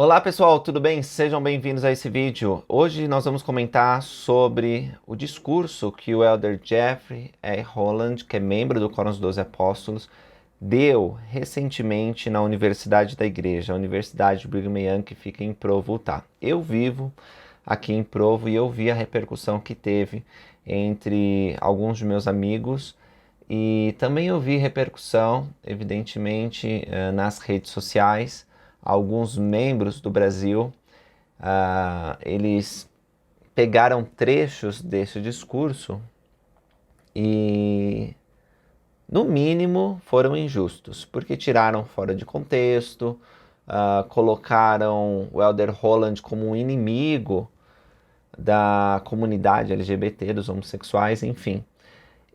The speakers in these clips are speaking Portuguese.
Olá pessoal, tudo bem? Sejam bem-vindos a esse vídeo. Hoje nós vamos comentar sobre o discurso que o Elder Jeffrey E. Holland, que é membro do Quórum dos 12 Apóstolos, deu recentemente na Universidade da Igreja, a Universidade Brigham Young, que fica em Provo, Utah. Eu vivo aqui em Provo e eu vi a repercussão que teve entre alguns de meus amigos e também eu vi repercussão, evidentemente, nas redes sociais. Alguns membros do Brasil, eles pegaram trechos desse discurso e, no mínimo, foram injustos, porque tiraram fora de contexto, colocaram o Elder Holland como um inimigo da comunidade LGBT, dos homossexuais, enfim.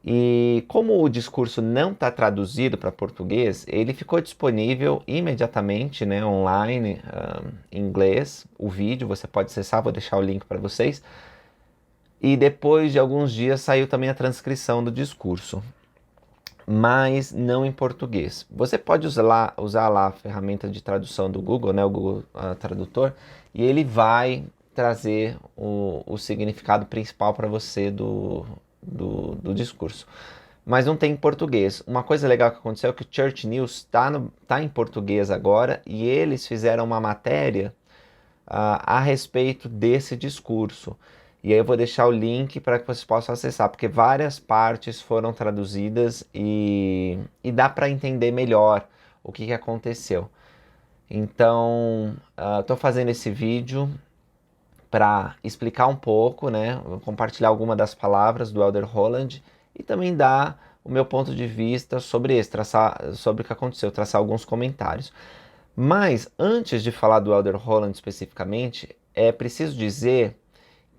E como o discurso não está traduzido para português, ele ficou disponível imediatamente, né, online, em inglês. O vídeo você pode acessar, vou deixar o link para vocês. E depois de alguns dias saiu também a transcrição do discurso, mas não em português. Você pode usar lá a ferramenta de tradução do Google, né, o Google Tradutor, e ele vai trazer o significado principal para você do discurso. Mas não tem em português. Uma coisa legal que aconteceu é que o Church News tá em português agora e eles fizeram uma matéria a respeito desse discurso. E aí eu vou deixar o link para que vocês possam acessar, porque várias partes foram traduzidas e dá para entender melhor o que aconteceu. Então, estou fazendo esse vídeo para explicar um pouco, né, compartilhar alguma das palavras do Elder Holland e também dar o meu ponto de vista sobre isso, sobre o que aconteceu, traçar alguns comentários. Mas antes de falar do Elder Holland especificamente, é preciso dizer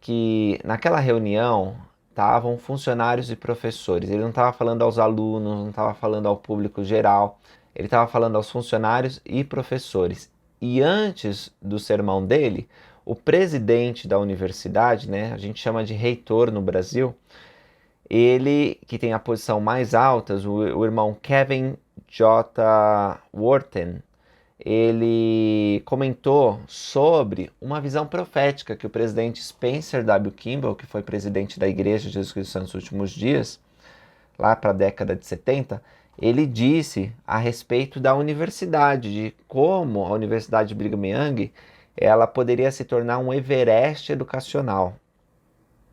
que naquela reunião estavam funcionários e professores. Ele não estava falando aos alunos, não estava falando ao público geral, ele estava falando aos funcionários e professores. E antes do sermão dele, o presidente da universidade, né, a gente chama de reitor no Brasil, ele, que tem a posição mais alta, o irmão Kevin J. Wharton, ele comentou sobre uma visão profética que o presidente Spencer W. Kimball, que foi presidente da Igreja de Jesus Cristo nos últimos dias, lá para a década de 70, ele disse a respeito da universidade, de como a Universidade Brigham Young ela poderia se tornar um Everest educacional.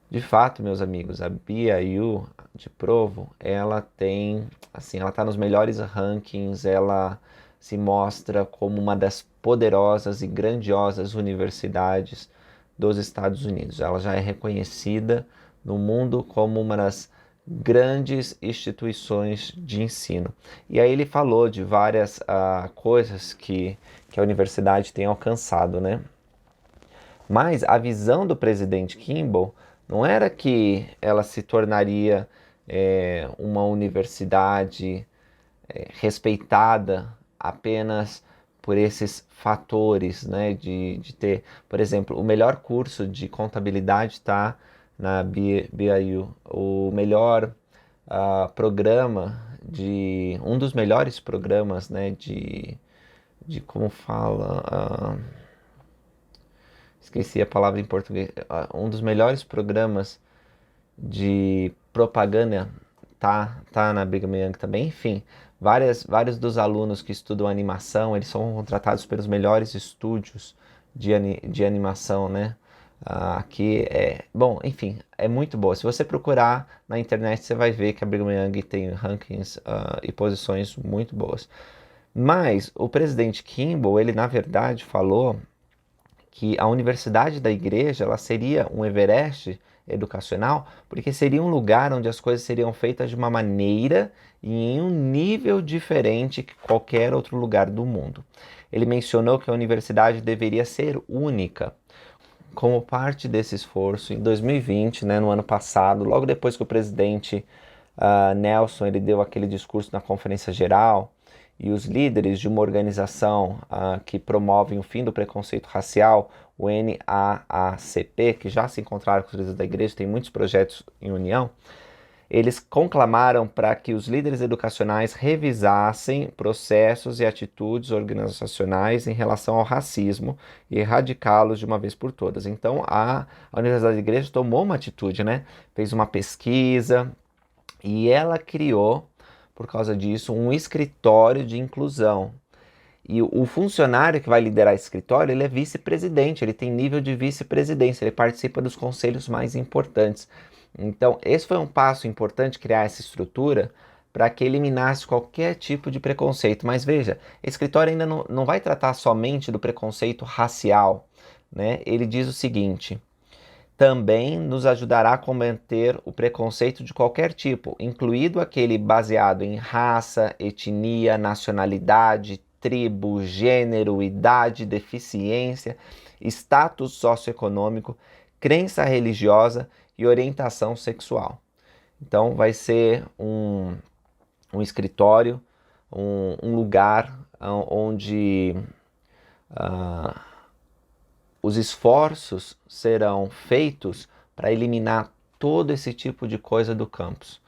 De fato, meus amigos, a BYU de Provo, ela tem, assim, ela está nos melhores rankings, ela se mostra como uma das poderosas e grandiosas universidades dos Estados Unidos. Ela já é reconhecida no mundo como uma das grandes instituições de ensino. E aí ele falou de várias coisas que a universidade tem alcançado, né? Mas a visão do presidente Kimball não era que ela se tornaria uma universidade respeitada apenas por esses fatores, né? De ter, por exemplo, o melhor curso de contabilidade está na BYU, o melhor programa um dos melhores programas, né? De como fala, esqueci a palavra em português, um dos melhores programas de propaganda tá na Brigham Young também. Enfim, vários dos alunos que estudam animação, eles são contratados pelos melhores estúdios de animação, né? Aqui bom, enfim, é muito boa. Se você procurar na internet, você vai ver que a Brigham Young tem rankings e posições muito boas. Mas o presidente Kimball, ele na verdade falou que a universidade da igreja ela seria um Everest educacional, porque seria um lugar onde as coisas seriam feitas de uma maneira e em um nível diferente que qualquer outro lugar do mundo. Ele mencionou que a universidade deveria ser única. Como parte desse esforço, em 2020, né, no ano passado, logo depois que o presidente Nelson ele deu aquele discurso na Conferência Geral, e os líderes de uma organização que promovem o fim do preconceito racial, o NAACP, que já se encontraram com os líderes da igreja, tem muitos projetos em união, Eles conclamaram para que os líderes educacionais revisassem processos e atitudes organizacionais em relação ao racismo e erradicá-los de uma vez por todas. Então, a Universidade da Igreja tomou uma atitude, né? Fez uma pesquisa e ela criou, por causa disso, um escritório de inclusão. E o funcionário que vai liderar esse escritório, ele é vice-presidente, ele tem nível de vice-presidência, ele participa dos conselhos mais importantes. Então, esse foi um passo importante, criar essa estrutura para que eliminasse qualquer tipo de preconceito. Mas veja, esse escritório ainda não vai tratar somente do preconceito racial, né? Ele diz o seguinte: também nos ajudará a combater o preconceito de qualquer tipo, incluído aquele baseado em raça, etnia, nacionalidade, tribo, gênero, idade, deficiência, status socioeconômico, crença religiosa e orientação sexual. Então vai ser um escritório, um lugar onde os esforços serão feitos para eliminar todo esse tipo de coisa do campus.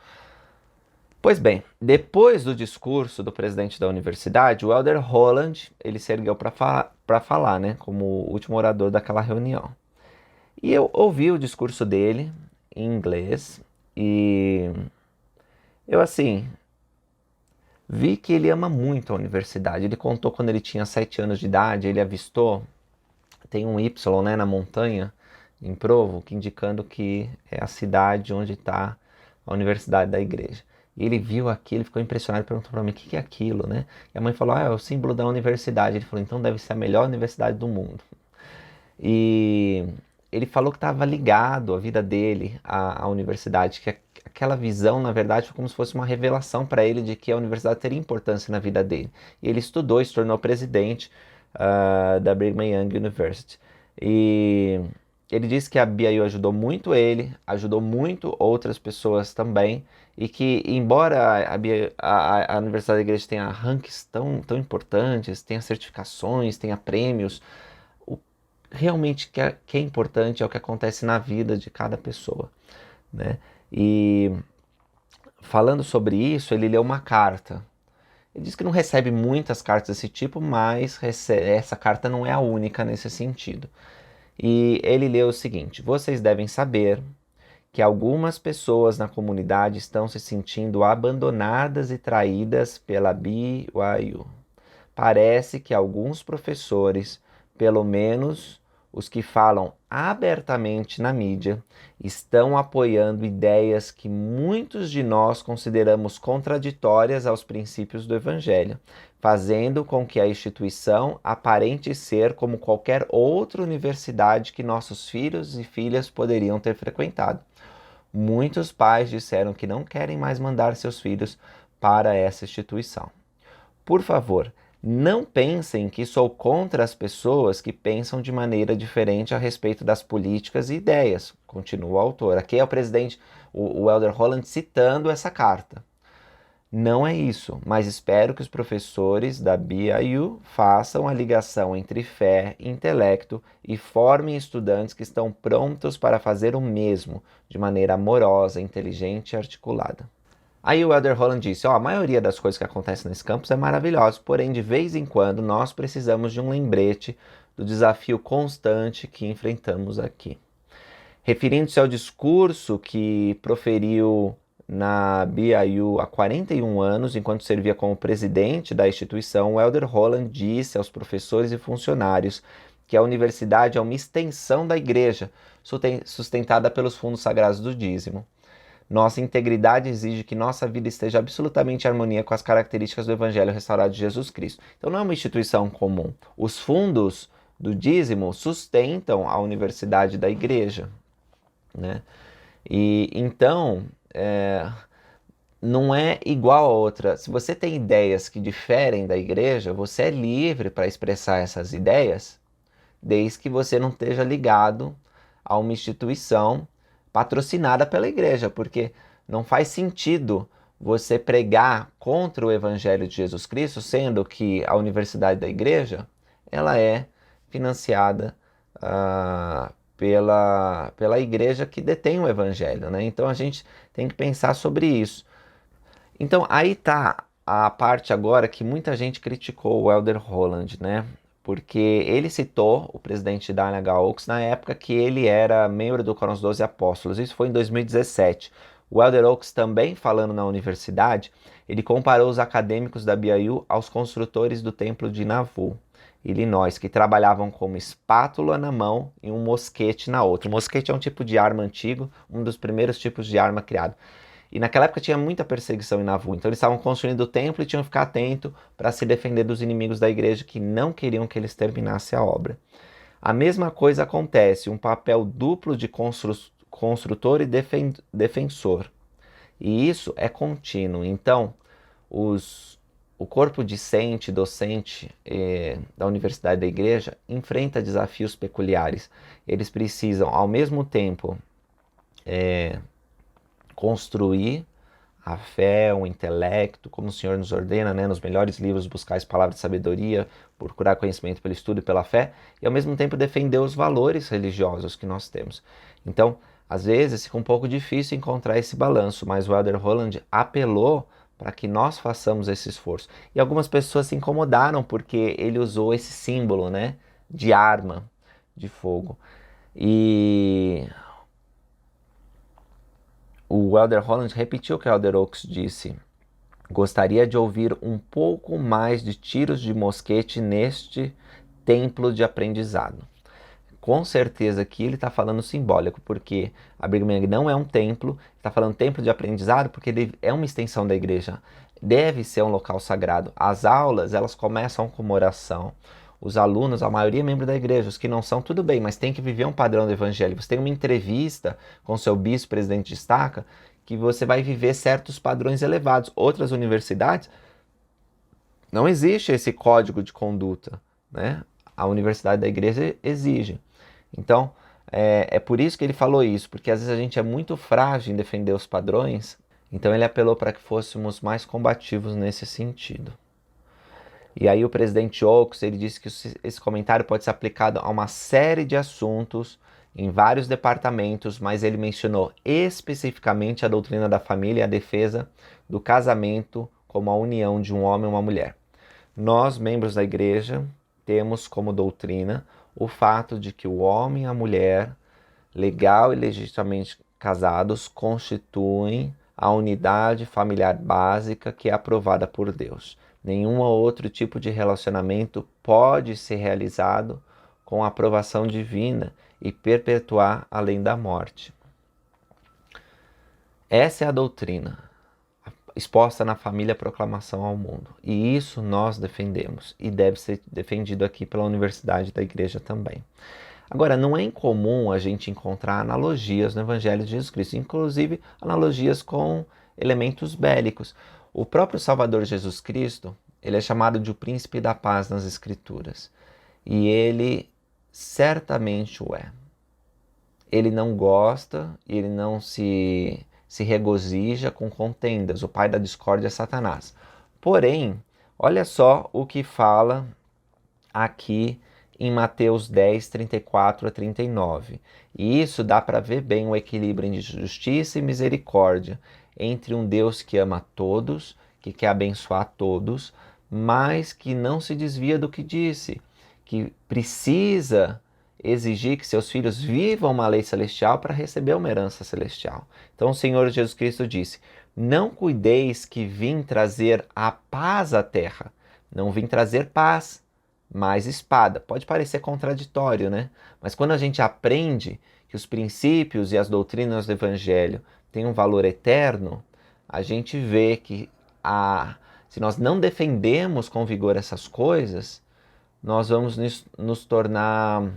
Pois bem, depois do discurso do presidente da universidade, o Elder Holland, ele se ergueu para falar, né, como o último orador daquela reunião. E eu ouvi o discurso dele em inglês e eu, assim, vi que ele ama muito a universidade. Ele contou quando ele tinha 7 anos de idade, ele avistou, tem um Y, né, na montanha, em Provo, que indicando que é a cidade onde está a Universidade da Igreja. E ele viu aquilo, ele ficou impressionado e perguntou para mim, o que é aquilo, né? E a mãe falou, é o símbolo da universidade. Ele falou, então deve ser a melhor universidade do mundo. E ele falou que estava ligado a vida dele à universidade, que aquela visão, na verdade, foi como se fosse uma revelação para ele de que a universidade teria importância na vida dele. E ele estudou e se tornou presidente da Brigham Young University. E ele disse que a BYU ajudou muito ele, ajudou muito outras pessoas também, e que, embora a Universidade da Igreja tenha rankings tão importantes, tenha certificações, tenha prêmios, realmente que é importante é o que acontece na vida de cada pessoa, né? E falando sobre isso, ele leu uma carta. Ele diz que não recebe muitas cartas desse tipo, mas essa carta não é a única nesse sentido. E ele leu o seguinte: vocês devem saber que algumas pessoas na comunidade estão se sentindo abandonadas e traídas pela BYU. Parece que alguns professores, pelo menos os que falam abertamente na mídia, estão apoiando ideias que muitos de nós consideramos contraditórias aos princípios do Evangelho, fazendo com que a instituição aparente ser como qualquer outra universidade que nossos filhos e filhas poderiam ter frequentado. Muitos pais disseram que não querem mais mandar seus filhos para essa instituição. Por favor, não pensem que sou contra as pessoas que pensam de maneira diferente a respeito das políticas e ideias, continua o autor. Aqui é o presidente, o Elder Holland, citando essa carta. Não é isso, mas espero que os professores da BYU façam a ligação entre fé e intelecto e formem estudantes que estão prontos para fazer o mesmo, de maneira amorosa, inteligente e articulada. Aí o Elder Holland disse, a maioria das coisas que acontecem nesse campus é maravilhosa, porém de vez em quando nós precisamos de um lembrete do desafio constante que enfrentamos aqui. Referindo-se ao discurso que proferiu na BYU há 41 anos, enquanto servia como presidente da instituição, o Elder Holland disse aos professores e funcionários que a universidade é uma extensão da igreja, sustentada pelos fundos sagrados do dízimo. Nossa integridade exige que nossa vida esteja absolutamente em harmonia com as características do Evangelho restaurado de Jesus Cristo. Então não é uma instituição comum. Os fundos do dízimo sustentam a universidade da igreja, né? E então não é igual a outra. Se você tem ideias que diferem da igreja, você é livre para expressar essas ideias, desde que você não esteja ligado a uma instituição patrocinada pela igreja, porque não faz sentido você pregar contra o Evangelho de Jesus Cristo, sendo que a Universidade da Igreja ela é financiada pela igreja que detém o evangelho, né? Então a gente tem que pensar sobre isso. Então aí tá a parte agora que muita gente criticou o Elder Holland, né? Porque ele citou o presidente Daniel H. Oaks na época que ele era membro do Quórum dos 12 Apóstolos. Isso foi em 2017. O Elder Oaks, também falando na universidade, ele comparou os acadêmicos da BYU aos construtores do templo de Nauvoo, Illinois, que trabalhavam com uma espátula na mão e um mosquete na outra. O mosquete é um tipo de arma antigo, um dos primeiros tipos de arma criado. E naquela época tinha muita perseguição em Nauvoo, então eles estavam construindo o templo e tinham que ficar atento para se defender dos inimigos da igreja que não queriam que eles terminassem a obra. A mesma coisa acontece, um papel duplo de construtor e defensor. E isso é contínuo. Então, o corpo discente, docente da universidade da igreja enfrenta desafios peculiares. Eles precisam, ao mesmo tempo, construir a fé, o intelecto, como o Senhor nos ordena, né, nos melhores livros, buscar as palavras de sabedoria, procurar conhecimento pelo estudo e pela fé, e ao mesmo tempo defender os valores religiosos que nós temos. Então, às vezes fica um pouco difícil encontrar esse balanço, mas o Elder Holland apelou para que nós façamos esse esforço. E algumas pessoas se incomodaram porque ele usou esse símbolo, né, de arma de fogo. E o Elder Holland repetiu o que o Elder Oaks disse. Gostaria de ouvir um pouco mais de tiros de mosquete neste templo de aprendizado. Com certeza aqui ele está falando simbólico, porque a Brigham Young não é um templo, está falando templo de aprendizado porque ele é uma extensão da igreja. Deve ser um local sagrado. As aulas, elas começam com uma oração. Os alunos, a maioria é membro da igreja, os que não são, tudo bem, mas tem que viver um padrão do evangelho. Você tem uma entrevista com seu bispo, presidente de estaca, que você vai viver certos padrões elevados. Outras universidades, não existe esse código de conduta, né? A universidade da igreja exige. Então, é por isso que ele falou isso, porque às vezes a gente é muito frágil em defender os padrões, então ele apelou para que fôssemos mais combativos nesse sentido. E aí o presidente Oaks, ele disse que esse comentário pode ser aplicado a uma série de assuntos em vários departamentos, mas ele mencionou especificamente a doutrina da família e a defesa do casamento como a união de um homem e uma mulher. Nós, membros da igreja, temos como doutrina o fato de que o homem e a mulher, legal e legitimamente casados, constituem a unidade familiar básica que é aprovada por Deus. Nenhum outro tipo de relacionamento pode ser realizado com a aprovação divina e perpetuar além da morte. Essa é a doutrina exposta na família Proclamação ao Mundo. E isso nós defendemos e deve ser defendido aqui pela Universidade da Igreja também. Agora, não é incomum a gente encontrar analogias no Evangelho de Jesus Cristo, inclusive analogias com elementos bélicos. O próprio Salvador Jesus Cristo, ele é chamado de o Príncipe da Paz nas Escrituras. E ele certamente o é. Ele não gosta, ele não se regozija com contendas. O pai da discórdia é Satanás. Porém, olha só o que fala aqui em Mateus 10, 34 a 39. E isso dá para ver bem o equilíbrio entre justiça e misericórdia, entre um Deus que ama todos, que quer abençoar todos, mas que não se desvia do que disse, que precisa exigir que seus filhos vivam uma lei celestial para receber uma herança celestial. Então o Senhor Jesus Cristo disse: não cuideis que vim trazer a paz à terra. Não vim trazer paz, mas espada. Pode parecer contraditório, né? Mas quando a gente aprende que os princípios e as doutrinas do Evangelho têm um valor eterno, a gente vê que se nós não defendemos com vigor essas coisas, nós vamos nos tornar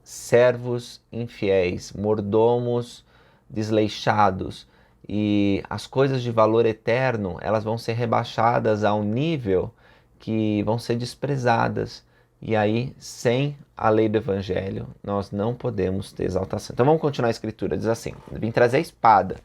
servos infiéis, mordomos desleixados, e as coisas de valor eterno, elas vão ser rebaixadas a um nível que vão ser desprezadas. E aí, sem a lei do Evangelho, nós não podemos ter exaltação. Então vamos continuar a escritura, diz assim: vim trazer a espada,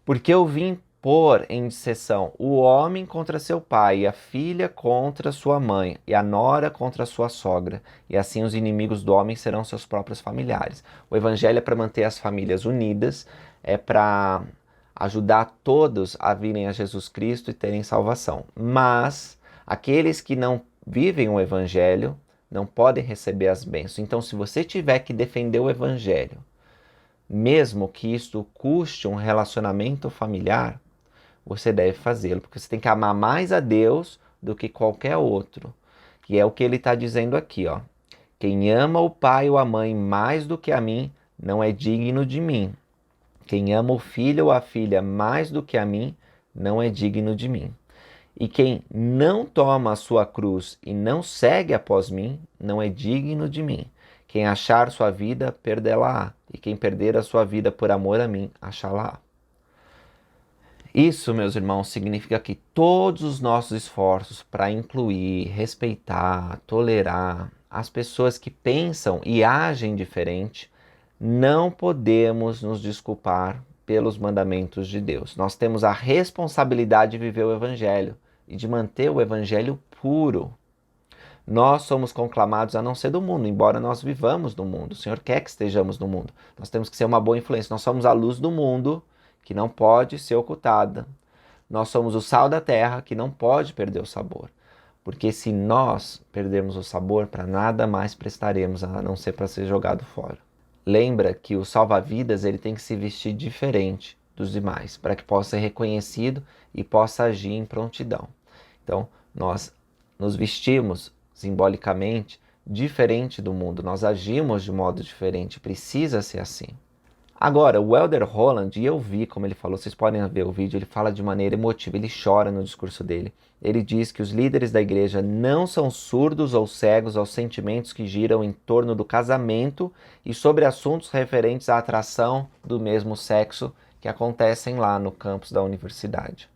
porque eu vim pôr em disseção o homem contra seu pai, e a filha contra sua mãe, e a nora contra sua sogra, e assim os inimigos do homem serão seus próprios familiares. O evangelho é para manter as famílias unidas, é para ajudar todos a virem a Jesus Cristo e terem salvação. Mas aqueles que não vivem o evangelho não podem receber as bênçãos. Então, se você tiver que defender o evangelho, mesmo que isto custe um relacionamento familiar, você deve fazê-lo, porque você tem que amar mais a Deus do que qualquer outro. Que é o que ele está dizendo aqui, ó. Quem ama o pai ou a mãe mais do que a mim, não é digno de mim. Quem ama o filho ou a filha mais do que a mim, não é digno de mim. E quem não toma a sua cruz e não segue após mim, não é digno de mim. Quem achar sua vida, perdê-la-á. E quem perder a sua vida por amor a mim, achá-la-á. Isso, meus irmãos, significa que todos os nossos esforços para incluir, respeitar, tolerar as pessoas que pensam e agem diferente, não podemos nos desculpar pelos mandamentos de Deus. Nós temos a responsabilidade de viver o Evangelho e de manter o Evangelho puro. Nós somos conclamados a não ser do mundo, embora nós vivamos no mundo. O Senhor quer que estejamos no mundo. Nós temos que ser uma boa influência. Nós somos a luz do mundo, que não pode ser ocultada. Nós somos o sal da terra, que não pode perder o sabor. Porque se nós perdermos o sabor, para nada mais prestaremos, a não ser para ser jogado fora. Lembra que o salva-vidas ele tem que se vestir diferente dos demais, para que possa ser reconhecido e possa agir em prontidão. Então, nós nos vestimos simbolicamente diferente do mundo, nós agimos de modo diferente, precisa ser assim. Agora, o Elder Holland, e eu vi como ele falou, vocês podem ver o vídeo, ele fala de maneira emotiva, ele chora no discurso dele. Ele diz que os líderes da igreja não são surdos ou cegos aos sentimentos que giram em torno do casamento e sobre assuntos referentes à atração do mesmo sexo que acontecem lá no campus da universidade.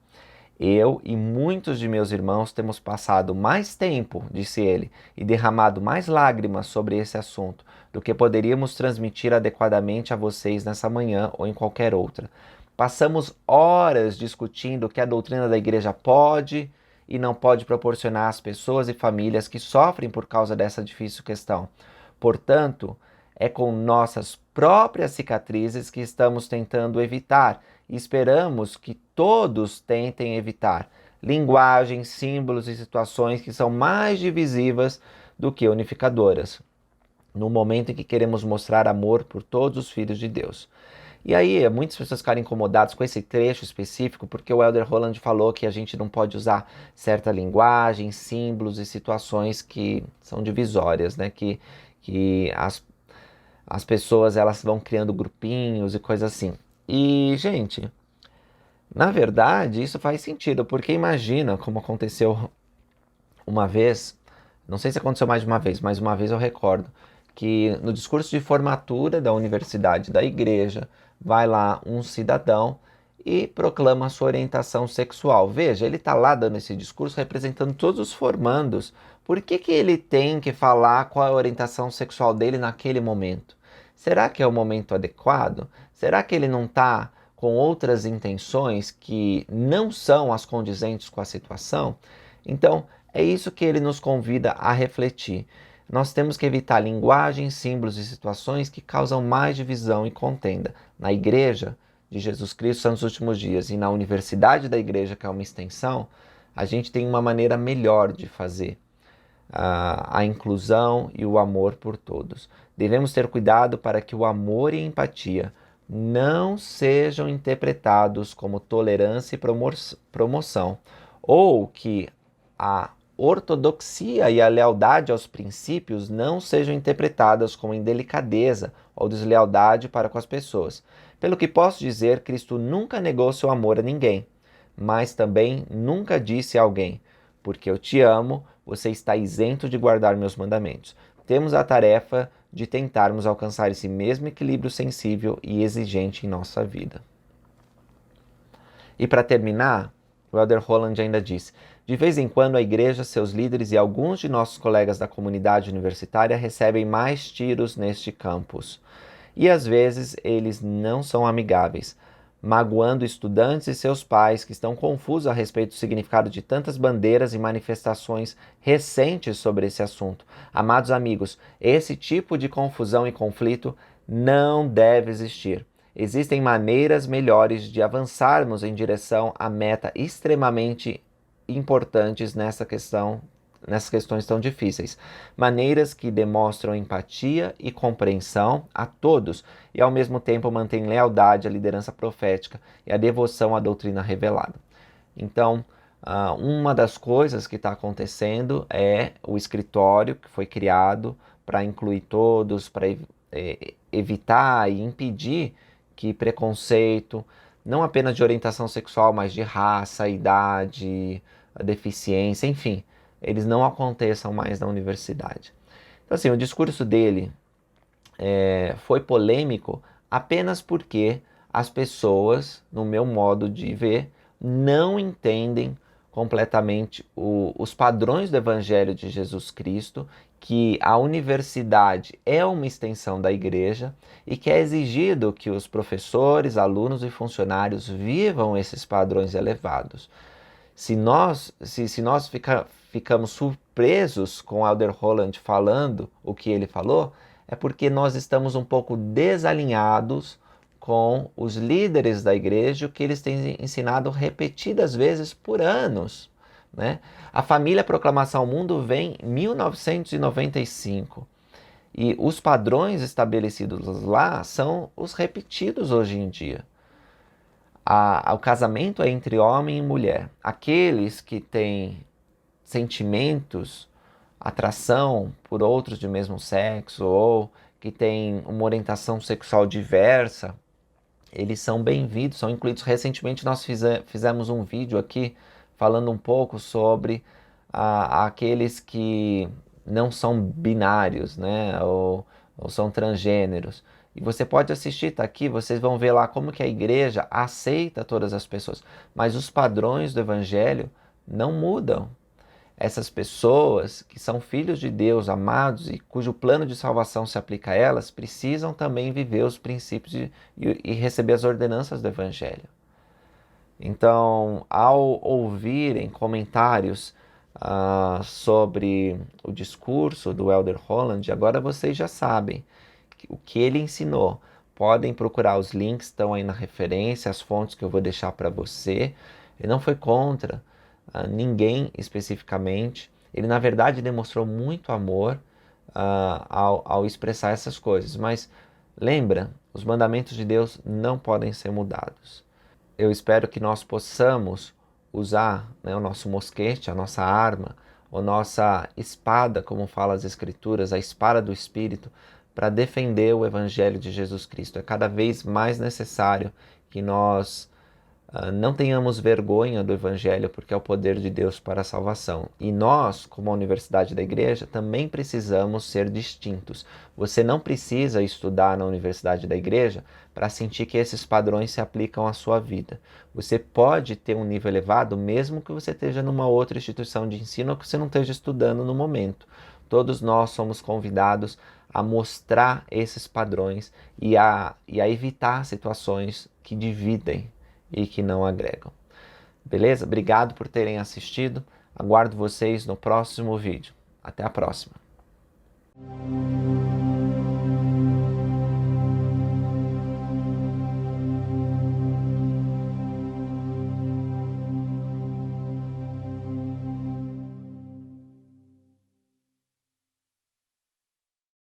Eu e muitos de meus irmãos temos passado mais tempo, disse ele, e derramado mais lágrimas sobre esse assunto do que poderíamos transmitir adequadamente a vocês nessa manhã ou em qualquer outra. Passamos horas discutindo o que a doutrina da igreja pode e não pode proporcionar às pessoas e famílias que sofrem por causa dessa difícil questão. Portanto, é com nossas próprias cicatrizes que estamos tentando evitar e esperamos que todos tentem evitar linguagens, símbolos e situações que são mais divisivas do que unificadoras, no momento em que queremos mostrar amor por todos os filhos de Deus. E aí, muitas pessoas ficaram incomodadas com esse trecho específico, porque o Elder Holland falou que a gente não pode usar certa linguagem, símbolos e situações que são divisórias, né? Que as pessoas elas vão criando grupinhos e coisas assim. E, gente, na verdade, isso faz sentido, porque imagina como aconteceu uma vez, não sei se aconteceu mais de uma vez, mas uma vez eu recordo, que no discurso de formatura da universidade, da igreja, vai lá um cidadão e proclama a sua orientação sexual. Veja, ele está lá dando esse discurso representando todos os formandos. Por que ele tem que falar qual é a orientação sexual dele naquele momento? Será que é o momento adequado? Será que ele não está com outras intenções que não são as condizentes com a situação? Então, é isso que ele nos convida a refletir. Nós temos que evitar linguagens, símbolos e situações que causam mais divisão e contenda. Na Igreja de Jesus Cristo Santos dos Últimos Dias e na Universidade da Igreja, que é uma extensão, a gente tem uma maneira melhor de fazer a inclusão e o amor por todos. Devemos ter cuidado para que o amor e a empatia não sejam interpretados como tolerância e promoção, ou que a ortodoxia e a lealdade aos princípios não sejam interpretadas como indelicadeza ou deslealdade para com as pessoas. Pelo que posso dizer, Cristo nunca negou seu amor a ninguém, mas também nunca disse a alguém: porque eu te amo, você está isento de guardar meus mandamentos. Temos a tarefa de tentarmos alcançar esse mesmo equilíbrio sensível e exigente em nossa vida. E para terminar, o Elder Holland ainda diz: de vez em quando a igreja, seus líderes e alguns de nossos colegas da comunidade universitária recebem mais tiros neste campus. E às vezes eles não são amigáveis, magoando estudantes e seus pais que estão confusos a respeito do significado de tantas bandeiras e manifestações recentes sobre esse assunto. Amados amigos, esse tipo de confusão e conflito não deve existir. Existem maneiras melhores de avançarmos em direção à meta extremamente importantes nessas questões tão difíceis. Maneiras que demonstram empatia e compreensão a todos e ao mesmo tempo mantêm lealdade à liderança profética e a devoção à doutrina revelada. Então, uma das coisas que está acontecendo é o escritório que foi criado para incluir todos, para evitar e impedir que preconceito, não apenas de orientação sexual, mas de raça, idade, deficiência, enfim, eles não aconteçam mais na universidade. Então, assim, o discurso dele foi polêmico apenas porque as pessoas, no meu modo de ver, não entendem completamente os padrões do Evangelho de Jesus Cristo, que a universidade é uma extensão da igreja e que é exigido que os professores, alunos e funcionários vivam esses padrões elevados. Se nós ficamos surpresos com o Elder Holland falando o que ele falou, é porque nós estamos um pouco desalinhados com os líderes da igreja, o que eles têm ensinado repetidas vezes por anos, né? A família Proclamação ao Mundo vem em 1995 e os padrões estabelecidos lá são os repetidos hoje em dia. O casamento é entre homem e mulher. Aqueles que têm sentimentos, atração por outros de mesmo sexo ou que têm uma orientação sexual diversa, eles são bem-vindos, são incluídos. Recentemente nós fizemos um vídeo aqui falando um pouco sobre aqueles que não são binários, né, ou são transgêneros. E você pode assistir, tá aqui, vocês vão ver lá como que a igreja aceita todas as pessoas, mas os padrões do evangelho não mudam. Essas pessoas que são filhos de Deus, amados e cujo plano de salvação se aplica a elas, precisam também viver os princípios e receber as ordenanças do evangelho. Então, ao ouvirem comentários sobre o discurso do Elder Holland, agora vocês já sabem o que ele ensinou. Podem procurar os links, estão aí na referência, as fontes que eu vou deixar para você. Ele não foi contra ninguém especificamente. Ele, na verdade, demonstrou muito amor ao expressar essas coisas. Mas lembra, os mandamentos de Deus não podem ser mudados. Eu espero que nós possamos usar, né, o nosso mosquete, a nossa arma, a nossa espada, como fala as Escrituras, a espada do Espírito, para defender o Evangelho de Jesus Cristo. É cada vez mais necessário que nós não tenhamos vergonha do Evangelho, porque é o poder de Deus para a salvação. E nós, como a Universidade da Igreja, também precisamos ser distintos. Você não precisa estudar na Universidade da Igreja para sentir que esses padrões se aplicam à sua vida. Você pode ter um nível elevado mesmo que você esteja numa outra instituição de ensino ou que você não esteja estudando no momento. Todos nós somos convidados a mostrar esses padrões e a evitar situações que dividem e que não agregam. Beleza? Obrigado por terem assistido. Aguardo vocês no próximo vídeo. Até a próxima.